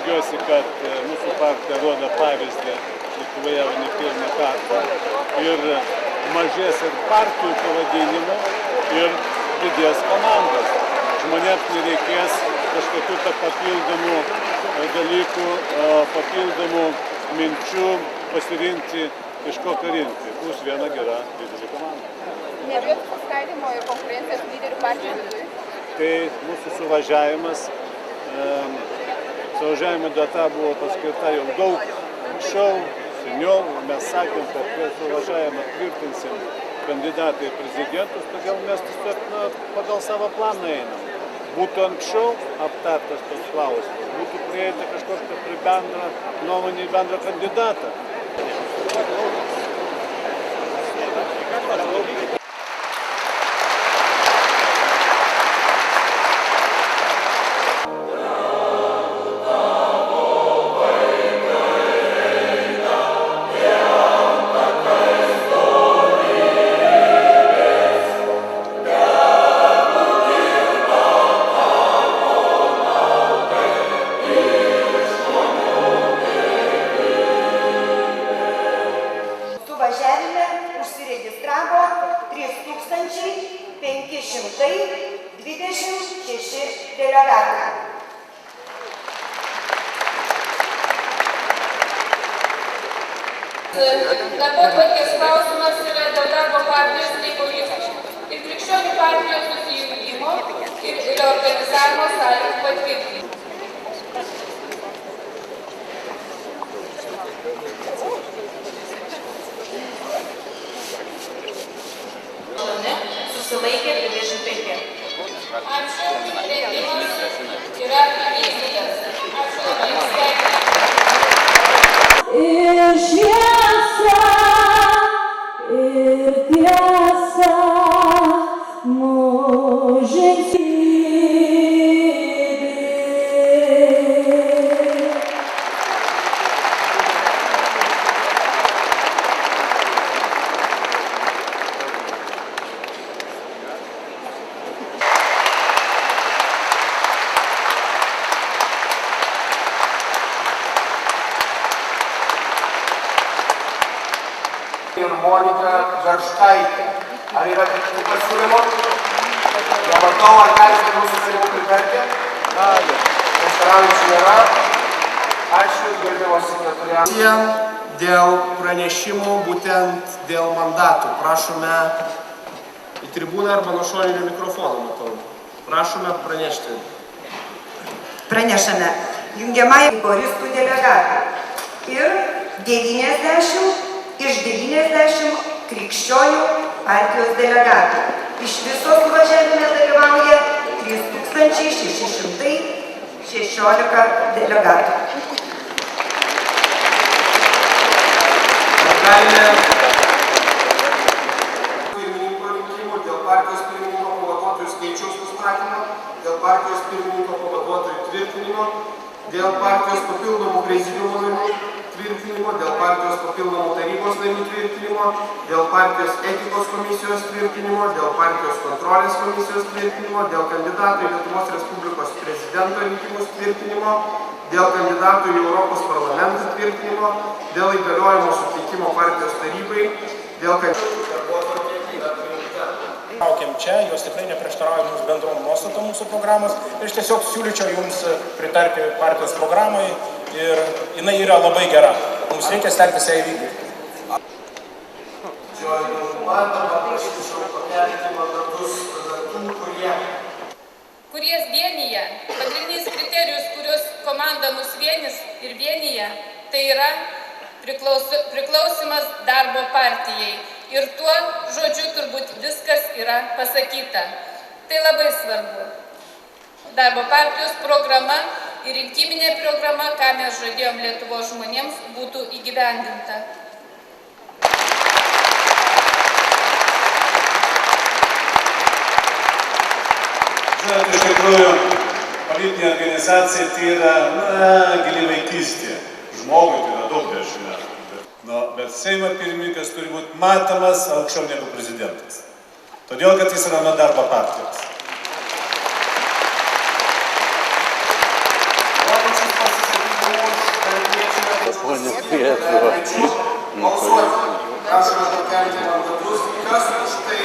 džiaugiuosi, kad mūsų partija rodo pavyzdį Lietuvoje ne pirmą kartą ir mažės ir partijų pavadinimų ir didės komandos. Žmonėms nereikės kažkokių papildomų dalykų, papildomų minčių pasirinkti, iš ko rinkti. Bus viena gera didelė komanda. Nebijot suskaidimo ir konkurencijos lyderių partijų viduje? Tai mūsų suvažiavimas, suvažiavimo data buvo paskirta jau daug anksčiau, seniau. Mes sakėm, kad prie suvažiavimą tvirtinsim kandidatą į prezidentus, todėl mes tiesiog pagal savo planą einam. Būtų anksčiau aptartas tas klausimas, būtų prieita kažkokia prie bendrą nuomonę į bendrą kandidatą. Suvažiavime užsiregistravo 3526 delegatai. Darbotvarkės klausimas yra dėl darbo partijos Leiboristų ir Krikščionių partijos susijungimo ir reorganizavimo sąlygų patvirtinimo. Susilaikė 25. Ačiū, sprendimas yra įvykdytas. Ačiū labai, sveikiname. Ir šviesa, ir tiesa, mus ir Monika Garškaitė. Ar yra kitų pasiūlymų? Nematau, ar galite mūsų siūlymų pritarti? Prieštaraujančių nėra. Ačiū, gerbiamas sekretoriatas. Dėl pranešimų, būtent dėl mandatų. Prašome į tribūną arba nuo šoninio mikrofono, matau. Prašome pranešti. Pranešame jungiamąjį Leiboristų delegatą ir 90 iš 90 Krikščionių partijos delegatų. Iš viso suvažiavime dalyvauja 3616 delegatų. Galime pirmininko rinkimų dėl partijos pirmininko pavaduotojų skaičiaus nustatymo, dėl partijos pirmininko pavaduotojų tvirtinimo, dėl partijos papildomų prezidiumo narių tvirtinimo, dėl partijos papildomų tarybos narių tvirtinimo, dėl partijos etikos komisijos tvirtinimo, dėl partijos kontrolės komisijos tvirtinimo, dėl kandidatų į Lietuvos Respublikos prezidento rinkimus tvirtinimo, dėl kandidatų į Europos parlamentą tvirtinimo, dėl įgaliojimo suteikimo partijos tarybai, dėl kandidatų darbotvarkė yra priimta. Laukiam čia, jos tikrai neprieštarauja mums bendrom nuostatom mūsų programos ir aš tiesiog siūlyčiau jums pritarti partijos programai ir jinai yra labai gera. Mums reikia stengtis ją įvykdyti. Kurie vienyje, pagrindinis kriterijus, kurios komanda mus vienys ir vienyje, tai yra priklausimas darbo partijai. Ir tuo žodžiu turbūt viskas yra pasakyta. Tai labai svarbu. Darbo partijos programa ir rinkiminė programa, ką mes žadėjom Lietuvos žmonėms, būtų įgyvendinta. Žinot, iš tikrųjų, politinė organizacija tai yra, gili vaikystė. Žmogui tai yra daug dešimt metų. Bet Seimo pirmininkas turi būti matomas aukščiau negu prezidentas. Todėl, kad jis yra nuo darbo partijos. Norinčius pasisakyti Kviečiu balsuoti. Prašome pakelti mandatus, kas už tai,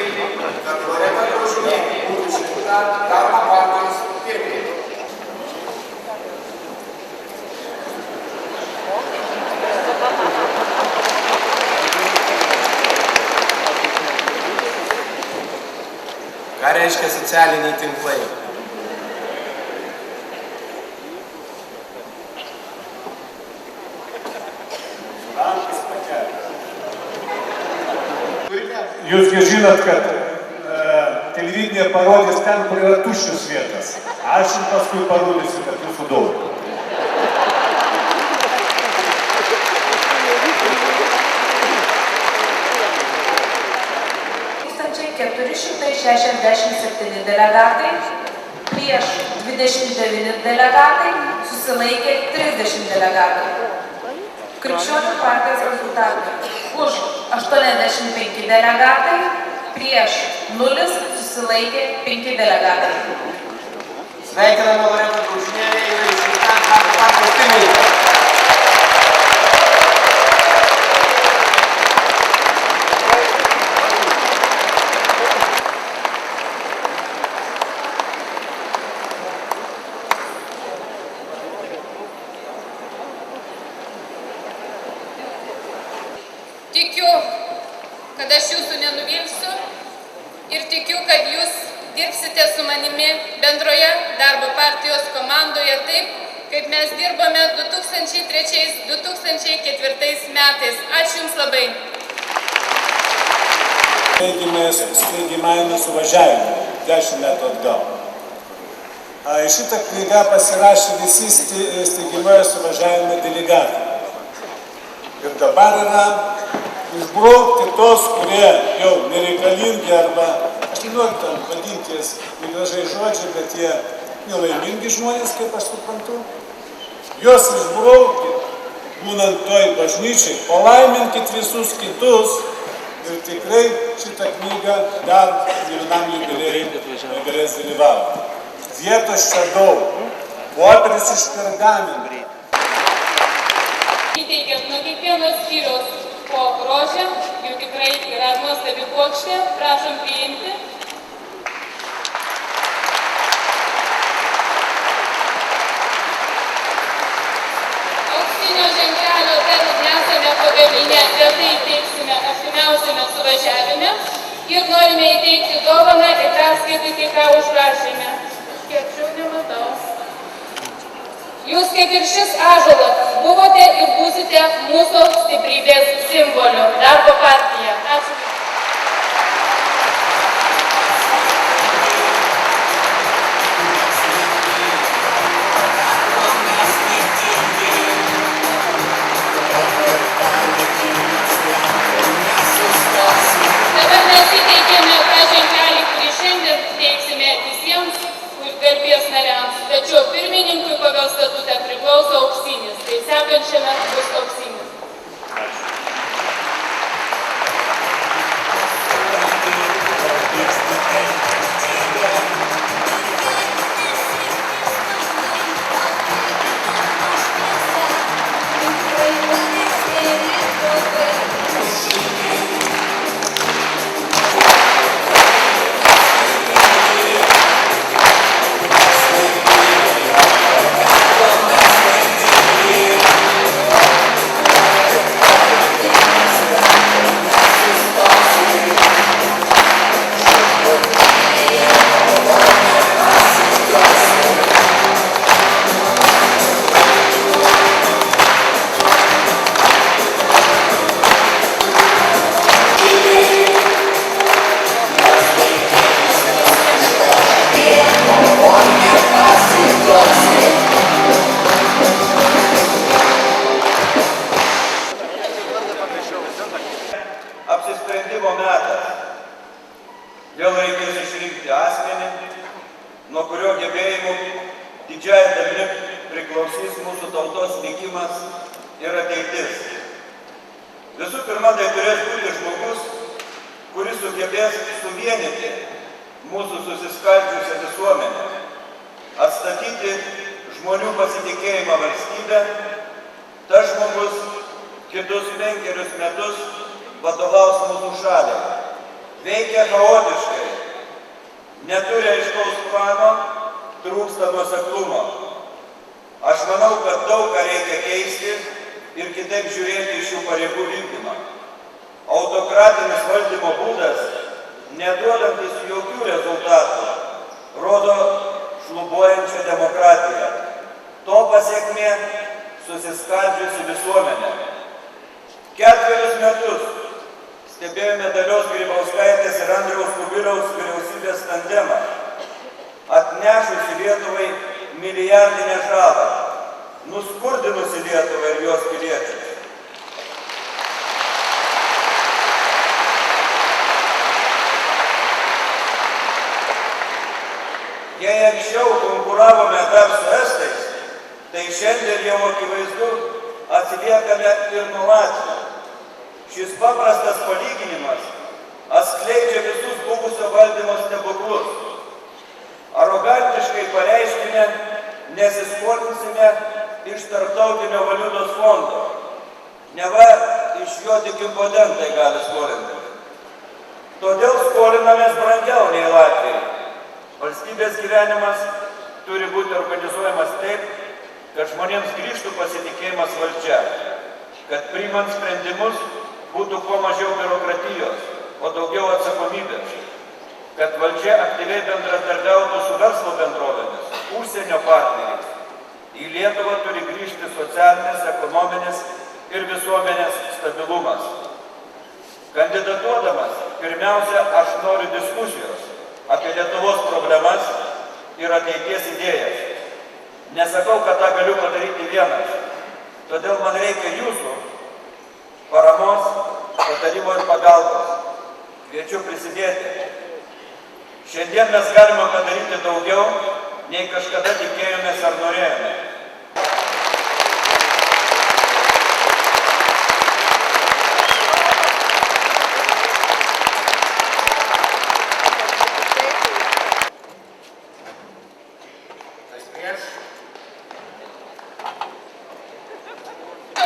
kad Loreta Graužiūnienė būtų išrinkta Darbo partijos pirmininkė. Ką reiškia socialiniai tinklai? Jūs jau žinot, kad televidinė parodys ten, kur yra tuščios vietas. Aš jums paskui parodysiu, kad jūsų daug. 467 delegatai, prieš 29 delegatai, susilaikė 30 delegatai. Krikščionių partijos rezultatai: už 85 delegatai, prieš 0, susilaikė 5 delegatai. Sveikiname Loretą Graužiūnienę ir išrinkta Darbo partijos pirmininkė. Tikiu, kad aš jūsų nenuvilsiu ir tikiu, kad jūs dirbsite su manimi bendroje Darbo partijos komandoje taip, kaip mes dirbame 2003-2004 metais. Ačiū Jums labai. Steigimajame suvažiavime 10 metų atgal. Šitą knygą pasirašė visi steigimojo suvažiavimo delegatai. Ir dabar yra išbraukti tos, kurie jau nereikalingi arba, aš nenoriu tam vadintis negražiai žodžiai, bet jie nelaimingi žmonės, kaip aš suprantu. Juos išbraukti, būnant toj bažnyčiai, palaiminkit visus kitus ir tikrai šitą knygą dar vienam jubiliejui galės dalyvauti. Vietos čia daug, popierius iš pergamino. Įteikiant nuo kiekvieno skyriaus po rožę, jų tikrai yra nuostabi puokštė, prašom priimti. Auksinio ženklelio dar nesame pagaminę, bet tai įteiksime artimiausiame suvažiavime ir norime įteikti dovaną ir perskaityti, ką užrašėme. Kiek šių nematau. Jūs, kaip ir šis ąžuolas, buvote ir būsite mūsų stiprybės simboliu. Darbo partija. Ačiū. Dabar mes įteikėme tą ženklelį, kurį šiandien teiksime visiems garbės nariams, tačiau pirmininkui pagal statutą priklauso auksinis, tai sekančiame bus auksinis. Apsisprendimo metas. Vėl reikės išrinkti asmenį, nuo kurio gebėjimų didžiąja dalimi priklausys mūsų tautos likimas ir ateitis. Visų pirma, tai turės būti žmogus, kuris sugebės suvienyti mūsų susiskaldžiusią visuomenę, atstatyti žmonių pasitikėjimą valstybę. Tas žmogus kitus 5 metus vadovaus mūsų šaliai. Veikia chaotiškai, neturi aiškaus plano, trūksta nuoseklumo. Aš manau, kad daug ką reikia keisti ir kitaip žiūrėti į šių pareigų vykdymą. Autokratinis valdymo būdas, neduodantis jokių rezultatų, rodo šlubuojančią demokratiją. To pasiekmė susiskaldžiusi visuomenė. 4 metus stebėjome Dalios Grybauskaitės ir Andriaus Kubiliaus vyriausybės tandemą, atnešusi Lietuvai milijardinę žalą, nuskurdinusi Lietuvą ir jos piliečius. Jei anksčiau konkuravome dar su estais, tai šiandien jau akivaizdu atsiliekame ir nuo Latvių. Šis paprastas palyginimas atskleidžia visus buvusio valdymo stebuklus. Arogantiškai pareiškime, nesiskolinsime iš Tarptautinio valiutos fondo. Neva iš jo tik impotentai gali skolinti. Todėl skolinamės brangiau nei Latvijai. Valstybės gyvenimas turi būti organizuojamas taip, kad žmonėms grįžtų pasitikėjimas valdžia, kad priimant sprendimus būtų kuo mažiau biurokratijos, o daugiau atsakomybės, kad valdžia aktyviai bendradarbiautų su verslo bendrovėmis, užsienio partneriais. Į Lietuvą turi grįžti socialinis, ekonominis ir visuomenės stabilumas. Kandidatuodamas, pirmiausia, aš noriu diskusijos apie Lietuvos problemas ir ateities idėjas. Nesakau, kad tą galiu padaryti vienas. Todėl man reikia jūsų paramos, patarimo ir pagalbos. Kviečiu prisidėti. Šiandien mes galime padaryti daugiau, nei kažkada tikėjomės ar norėjome.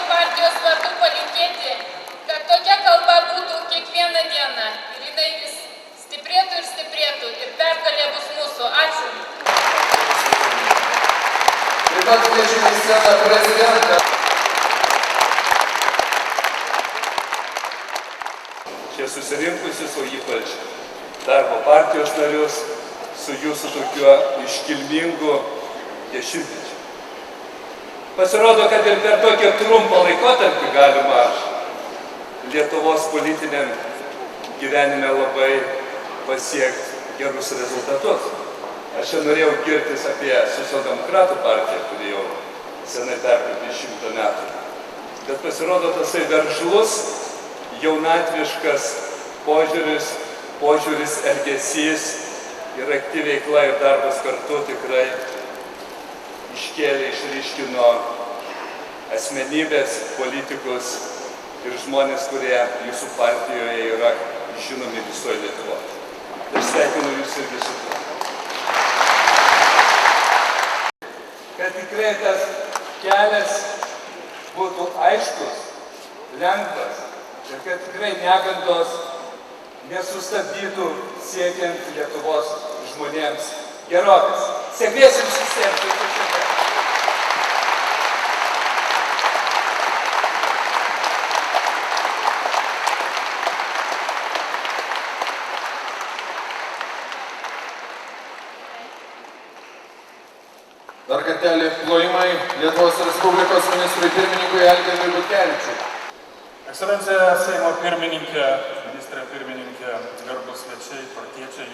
Partijos vardu palinkėti, kad tokia kalba būtų kiekvieną dieną ir jinai vis stiprėtų ir stiprėtų ir pergalė bus mūsų. Ačiū. Taip pat kviečiame į sceną prezidentą. Čia susirinkusius, o ypač darbo partijos narius, su jūsų tokiu iškilmingu 10-mečiu. Pasirodo, kad ir per tokį trumpą laikotarpį galima Lietuvos politiniam gyvenime labai pasiekti gerus rezultatus. Aš čia norėjau girtis apie Socialdemokratų partiją, kuri jau senai perkopė 100 metų. Bet pasirodo, tasai veržlus, jaunatviškas požiūris, elgesys ir aktyvi veikla ir darbas kartu tikrai iškėlė, išryškino asmenybės, politikus ir žmonės, kurie jūsų partijoje yra žinomi visoje Lietuvoje. Ir sveikinu jūs ir visų. Kad tikrai tas kelias būtų aiškus, lengvas ir kad tikrai negandos nesustabdytų siekiant Lietuvos žmonėms gerovės. Sėkmės jums visiems. Dar kartelį plojimai Lietuvos Respublikos ministrui pirmininkui Algirdui Butkevičiui. Ekscelencija Seimo pirmininkė, ministrė pirmininkė, garbūs svečiai, partiečiai.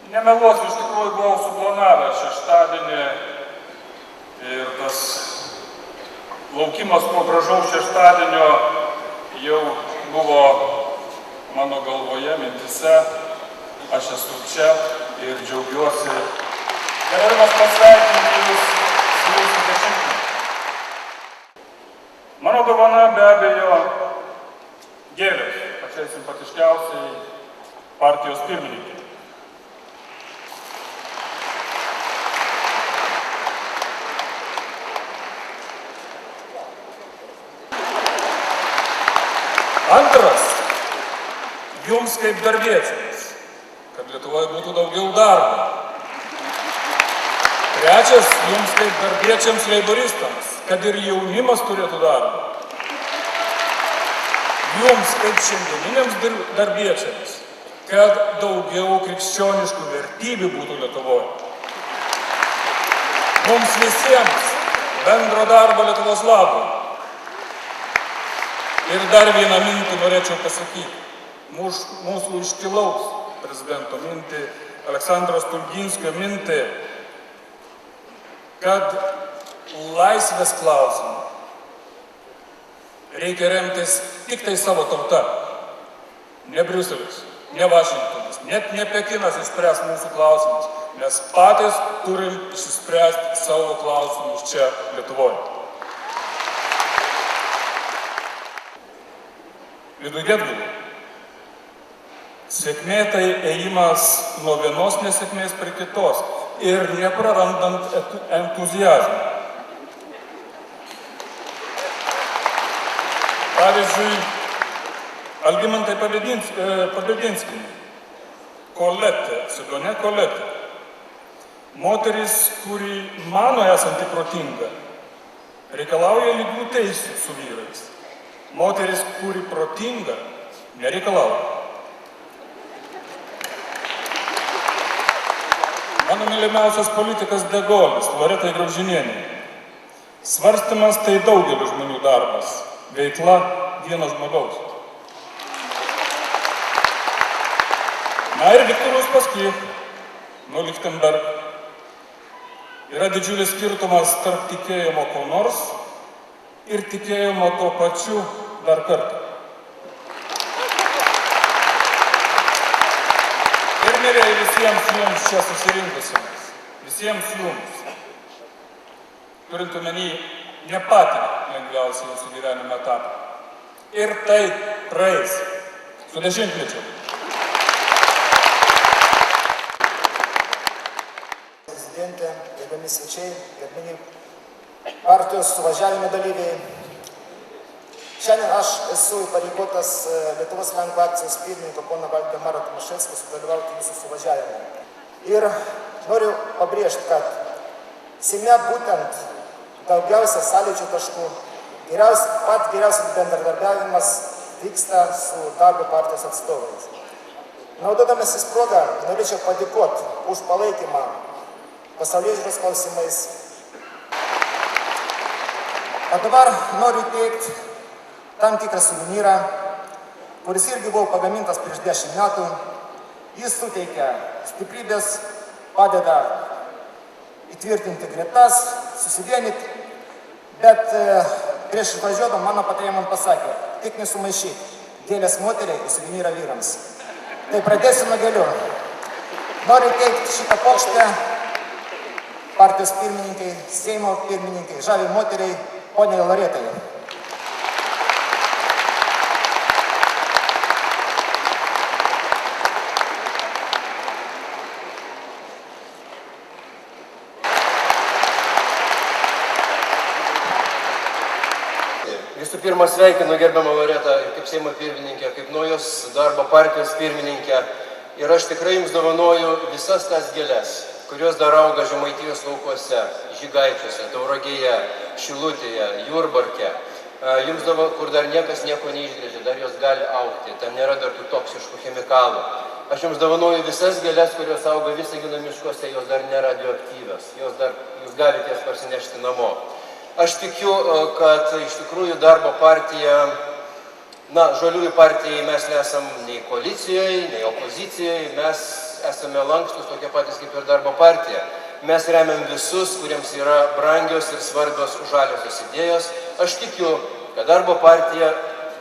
Nemeluosiu, iš tikrųjų buvau suplanavęs šeštadienį ir tas laukimas po gražaus šeštadienio jau buvo mano galvoje, mintise. Aš esu čia ir džiaugiuosi galėdamas pasveikinti jūs su jūsų 10-metį. Mano dovana be abejo gėlės, pačiai simpatiškiausiai partijos pirmininkai. Antras, jums kaip darbiečiams, kad Lietuvoje būtų daugiau darbo. Trečias, jums kaip darbiečiams leiboristams, kad ir jaunimas turėtų darbą. Jums kaip šiandieniniams darbiečiams, kad daugiau krikščioniškų vertybių būtų Lietuvoje. Mums visiems bendro darbo Lietuvos labui. Ir dar vieną mintį norėčiau pasakyti. Mūsų iškilaus prezidento mintį, Aleksandro Stulginskio mintį, kad laisvės klausimą reikia remtis tik tai savo tauta. Ne Briuselis, ne Vašingtonas, net ne Pekinas išspręs mūsų klausimus. Mes patys turim išspręsti savo klausimus čia Lietuvoje. Vidugėdgaliu. Sėkmė tai ėjimas nuo vienos nesėkmės prie kitos ir neprarandant entuziazmą. Pavyzdžiui, Algimantai Pabedinskienė, Koletė, Sidonė Koletė. Moteris, kuri mano esanti protinga, reikalauja lygių teisių su vyrais. Moteris, kuri protinga, nereikalauja. Mano mylimiausias politikas De Gaulės, Loretai Graužinienė. Svarstymas tai daugelio žmonių darbas, veikla vieno žmogaus. Na ir Viktoras Uspaskich, nuo Lichtenberg. Yra didžiulis skirtumas tarp tikėjimo ko nors ir tikėjimo tuo pačiu dar kartą. Ir mielieji visiems jums čia susirinkusiems, visiems jums, turint omeny ne patį lengviausią jūsų gyvenimo etapą. Ir tai praeis su dešimtmečiu. Prezidentė, gerbiami svečiai, gerbiami partijos suvažiavimo dalyviai. Šiandien aš esu įpareigotas Lietuvos Lenkų akcijos pirmininko pono Valdemaro Tomaševskio sudalyvauti jūsų suvažiavime. Ir noriu pabrėžti, kad Seime būtent daugiausia sąlyčio taškų, pat geriausias bendradarbiavimas vyksta su darbo partijos atstovais. Naudodamasis progą, norėčiau padėkoti už palaikymą pasaulėžiūros klausimais. O dabar noriu teikti tam tikrą suvenyrą, kuris irgi buvo pagamintas prieš 10 metų. Jis suteikia stiprybės, padeda įtvirtinti gretas, susivienyti, bet prieš išvažiuodama mano patarėja man pasakė, tik nesumaišyti, gėlės moteriai ir suvenyrą vyrams. Tai pradėsiu nuo gėlių. Noriu teikti šitą puokštę partijos pirmininkai, Seimo pirmininkai, žaviai moteriai, poniai Loretai. Visų pirma, sveikinu gerbiamą Loretą kaip Seimo pirmininkę, kaip naujos darbo partijos pirmininkę. Ir aš tikrai jums dovanoju visas tas gėles, kurios dar auga Žemaitijos laukuose, Žygaičiuose, Tauragėje, Šilutėje, Jurbarke. Jums kur dar niekas nieko neišgrėžė, dar jos gali augti, ten nėra dar tų toksiškų chemikalų. Aš jums dovanoju visas gėles, kurios auga Visagino miškuose, jos dar nėra radioaktyvios, jūs galite jas parsinešti namo. Aš tikiu, kad iš tikrųjų darbo partija, žaliųjų partijai mes nesam nei koalicijoje, nei opozicijoje, mes esame lankstus tokie patys kaip ir darbo partija. Mes remiam visus, kuriems yra brangios ir svarbios žaliosios idėjos. Aš tikiu, kad darbo partija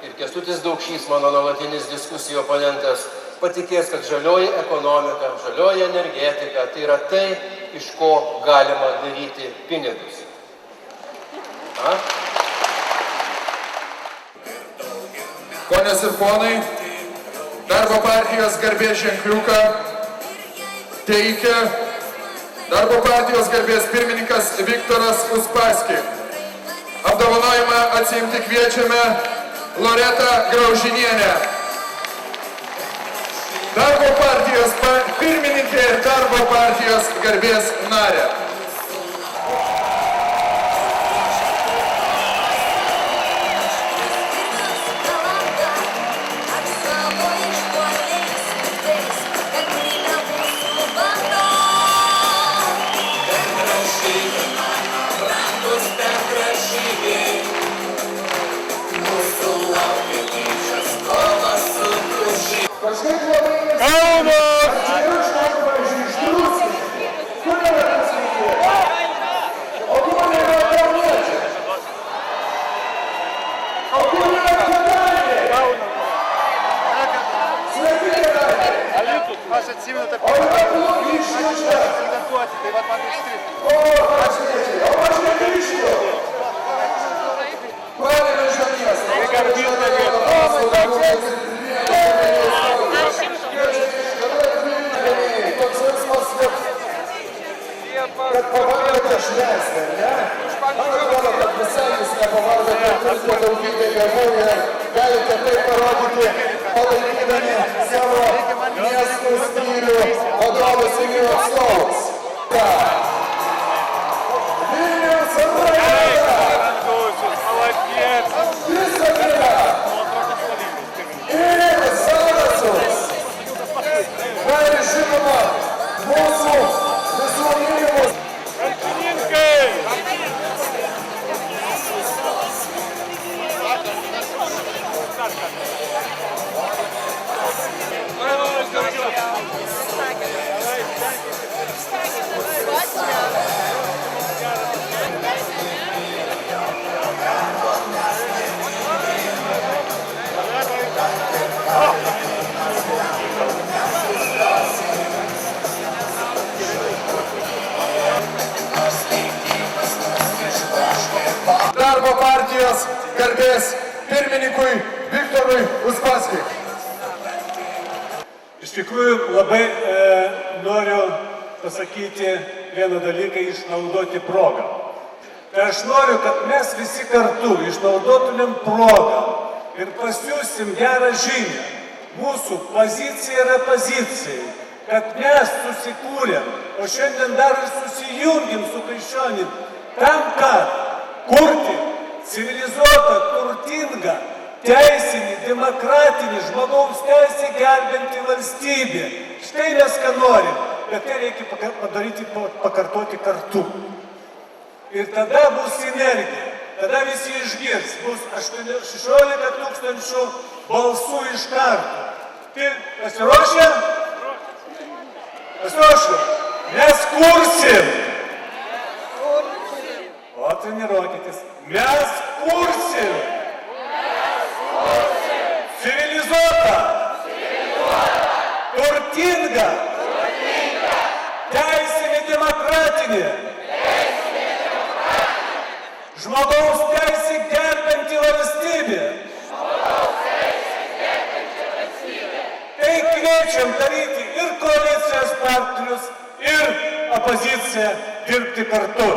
ir Kęstutis Daukšys, mano nuolatinis diskusijų oponentas, patikės, kad žalioji ekonomika, žalioji energetika, tai yra tai, iš ko galima daryti pinigus. Ponios ir ponai, darbo partijos garbės ženkliuką teikia darbo partijos garbės pirmininkas Viktoras Uspaskich. Apdovanojimą atsiimti kviečiame Loreta Graužinienė. Darbo partijos pirmininkė ir darbo partijos garbės narė. Aš atsimenu tą pirmą kartą. Tai va man užstrigti. O aš negrįžtu. Panevėžio miestas. Tai garbinga vieta. Toks jausmas, kad pavargote švęsti, ne? Man atrodo, kad visai jūs nepavargote, turite daugybę jėgų ir galite tai parodyti, palaikydami savo miestų skyrių vadovus ir jų atstovus. Vilniaus Andrajota! Visagina! Ir Zarasus! Na ir žinoma, mūsų visų mylimus. Darbo partijos garbės pirmininkui Viktorui Uspaskichui. Iš tikrųjų labai noriu pasakyti vieną dalyką, išnaudoti progą. Tai aš noriu, kad mes visi kartu išnaudotumėm progą ir pasiūsim gerą žinią. Mūsų pozicija yra pozicija, kad mes susikūrėm, o šiandien dar ir susijungim su krikščionim, tam, kad kurti civilizuotą, turtingą, teisinį, demokratinį, žmogaus teisę gerbinti valstybę. Štai mes ką norim, bet tai reikia pakartoti kartu. Ir tada bus sinergija, tada visi išgirs, bus 16 000 balsų iš karto. Tai pasiruošę? Pasiruošę? Mes kursim! O treniruokitės. Mes kursim! Civilizuotą! Turtingą! Teisinį demokratinį! Žmogaus teisę gerbinti valstybę! Tai kviečiam daryti ir koalicijos partnerius, ir opoziciją dirbti kartu.